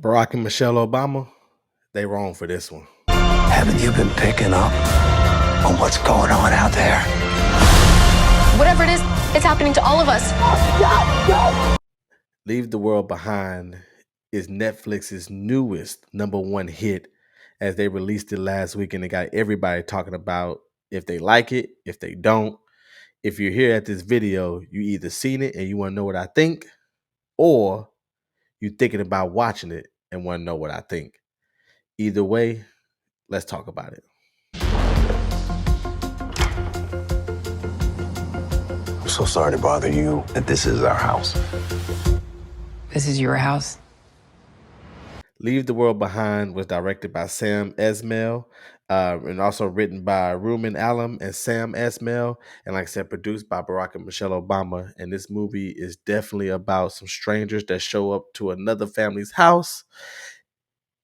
Barack and Michelle Obama, they wrong for this one. Haven't you been picking up on what's going on out there? Whatever it is, it's happening to all of us. Leave the World Behind is Netflix's newest #1 hit, as they released it last week, and it got everybody talking about if they like it, if they don't. If you're here at this video, you either seen it and you want to know what I think, or you thinking about watching it and want to know what I think. Either way, let's talk about it. I'm so sorry to bother you, that this is our house. This is your house? Leave the World Behind was directed by Sam Esmail, and also written by Ruben Alam and Sam Esmail, and like I said, produced by Barack and Michelle Obama. And this movie is definitely about some strangers that show up to another family's house.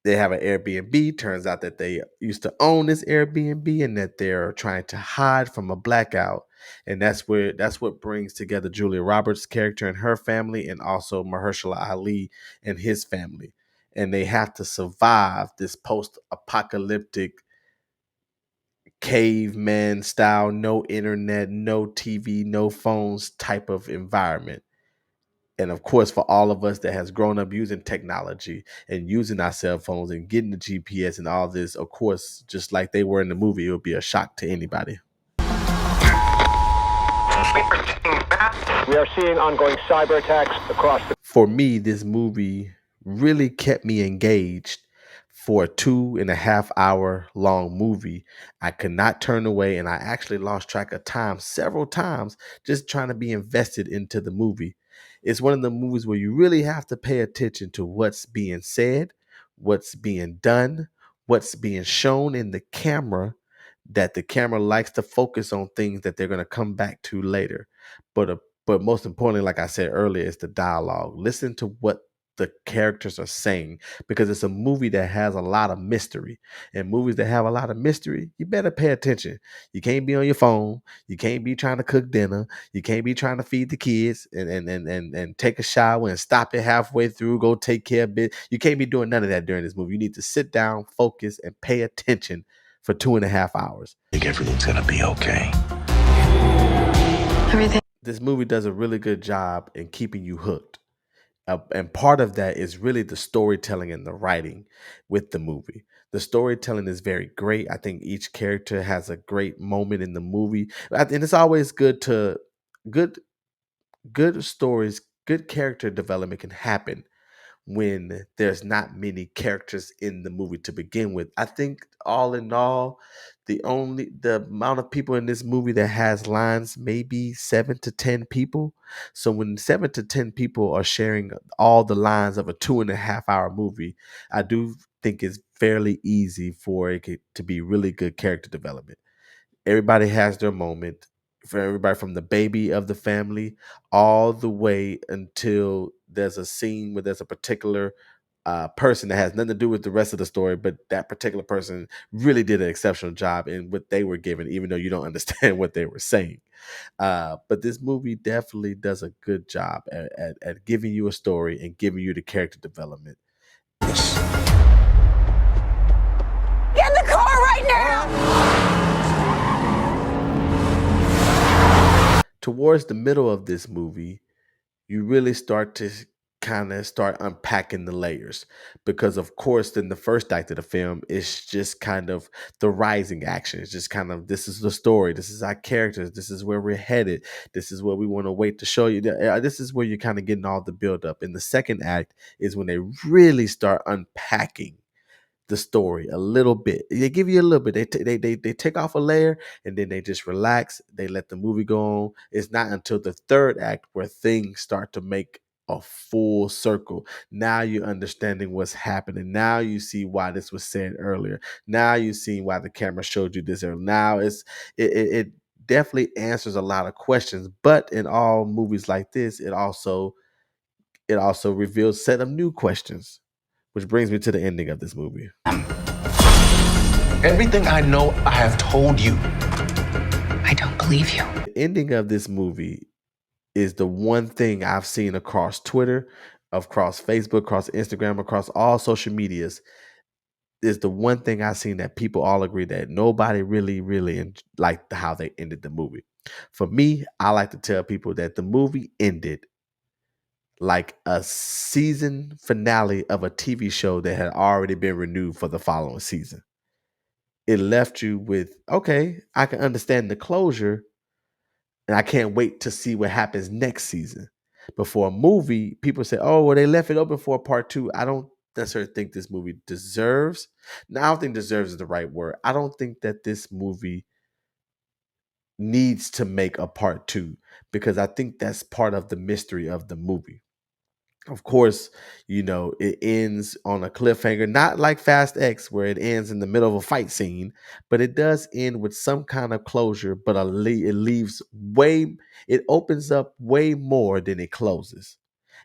They have an Airbnb. Turns out that they used to own this Airbnb and that they're trying to hide from a blackout. And that's what brings together Julia Roberts' character and her family, and also Mahershala Ali and his family. And they have to survive this post-apocalyptic caveman style, no internet, no TV, no phones type of environment. And of course, for all of us that has grown up using technology and using our cell phones and getting the GPS and all this, of course, just like they were in the movie, it would be a shock to anybody. We are seeing ongoing cyber attacks across the... For me, this movie really kept me engaged. For a 2.5 hour long movie, I could not turn away, and I actually lost track of time several times just trying to be invested into the movie. It's one of the movies where you really have to pay attention to what's being said, what's being done, what's being shown in the camera, that the camera likes to focus on things that they're going to come back to later. But most importantly, like I said earlier, is the dialogue. Listen to what the characters are saying, because it's a movie that has a lot of mystery, and movies that have a lot of mystery, you better pay attention. You can't be on your phone. You can't be trying to cook dinner. You can't be trying to feed the kids and take a shower and stop it halfway through, go take care of it. You can't be doing none of that during this movie. You need to sit down, focus, and pay attention for 2.5 hours. I think everything's gonna be okay. Everything. This movie does a really good job in keeping you hooked. And part of that is really the storytelling and the writing with the movie. The storytelling is very great. I think each character has a great moment in the movie. And it's always good to good stories, good character development can happen when there's not many characters in the movie to begin with. I think all in all, the amount of people in this movie that has lines, maybe 7 to 10 people. So when 7 to 10 people are sharing all the lines of a 2.5 hour movie, I do think it's fairly easy for it to be really good character development. Everybody has their moment, for everybody from the baby of the family all the way until there's a scene where there's a particular person that has nothing to do with the rest of the story, but that particular person really did an exceptional job in what they were given, even though you don't understand what they were saying. But this movie definitely does a good job at giving you a story and giving you the character development. Get in the car right now! Towards the middle of this movie, you really start to kind of start unpacking the layers, because of course in the first act of the film it's just kind of the rising action. It's just kind of, this is the story, this is our characters, this is where we're headed, this is what we want to wait to show you. This is where you're kind of getting all the build up. In the second act is when they really start unpacking the story a little bit. They give you a little bit. They take off a layer and then they just relax. They let the movie go on. It's not until the third act where things start to make a full circle. Now you're understanding what's happening. Now you see why this was said earlier. Now you see why the camera showed you this earlier. Now it definitely answers a lot of questions. But in all movies like this, it also reveals a set of new questions. Which brings me to the ending of this movie. Everything I know, I have told you. I don't believe you. The ending of this movie is the one thing I've seen across Twitter, across Facebook, across Instagram, across all social medias, is the one thing I've seen that people all agree that nobody really liked how they ended the movie. For me, I like to tell people that the movie ended like a season finale of a TV show that had already been renewed for the following season. It left you with, okay, I can understand the closure, and I can't wait to see what happens next season. But for a movie, people say, oh, well, they left it open for a part two. I don't necessarily think this movie deserves. Now, I don't think deserves is the right word. I don't think that this movie needs to make a part two because I think that's part of the mystery of the movie. Of course, it ends on a cliffhanger, not like Fast X, where it ends in the middle of a fight scene, but it does end with some kind of closure, but it leaves it opens up way more than it closes.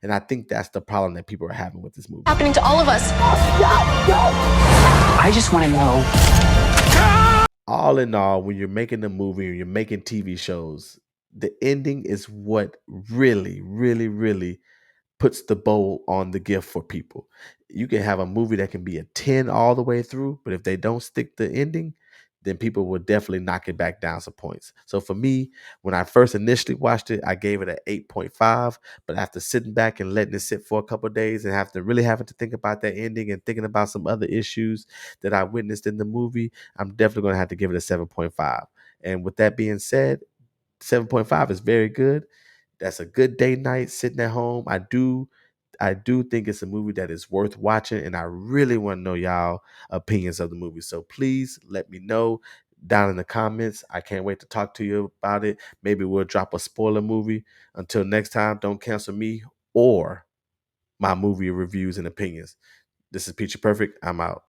And I think that's the problem that people are having with this movie. Happening to all of us. I just want to know. All in all, when you're making a movie or you're making TV shows, the ending is what really puts the bow on the gift for people. You can have a movie that can be a 10 all the way through, but if they don't stick the ending, then people will definitely knock it back down some points. So for me, when I first initially watched it, I gave it an 8.5, but after sitting back and letting it sit for a couple of days and having to think about that ending and thinking about some other issues that I witnessed in the movie, I'm definitely going to have to give it a 7.5. And with that being said, 7.5 is very good. That's a good day night sitting at home. I do think it's a movie that is worth watching, and I really want to know y'all opinions of the movie. So please let me know down in the comments. I can't wait to talk to you about it. Maybe we'll drop a spoiler movie. Until next time, don't cancel me or my movie reviews and opinions. This is Petry Perfect. I'm out.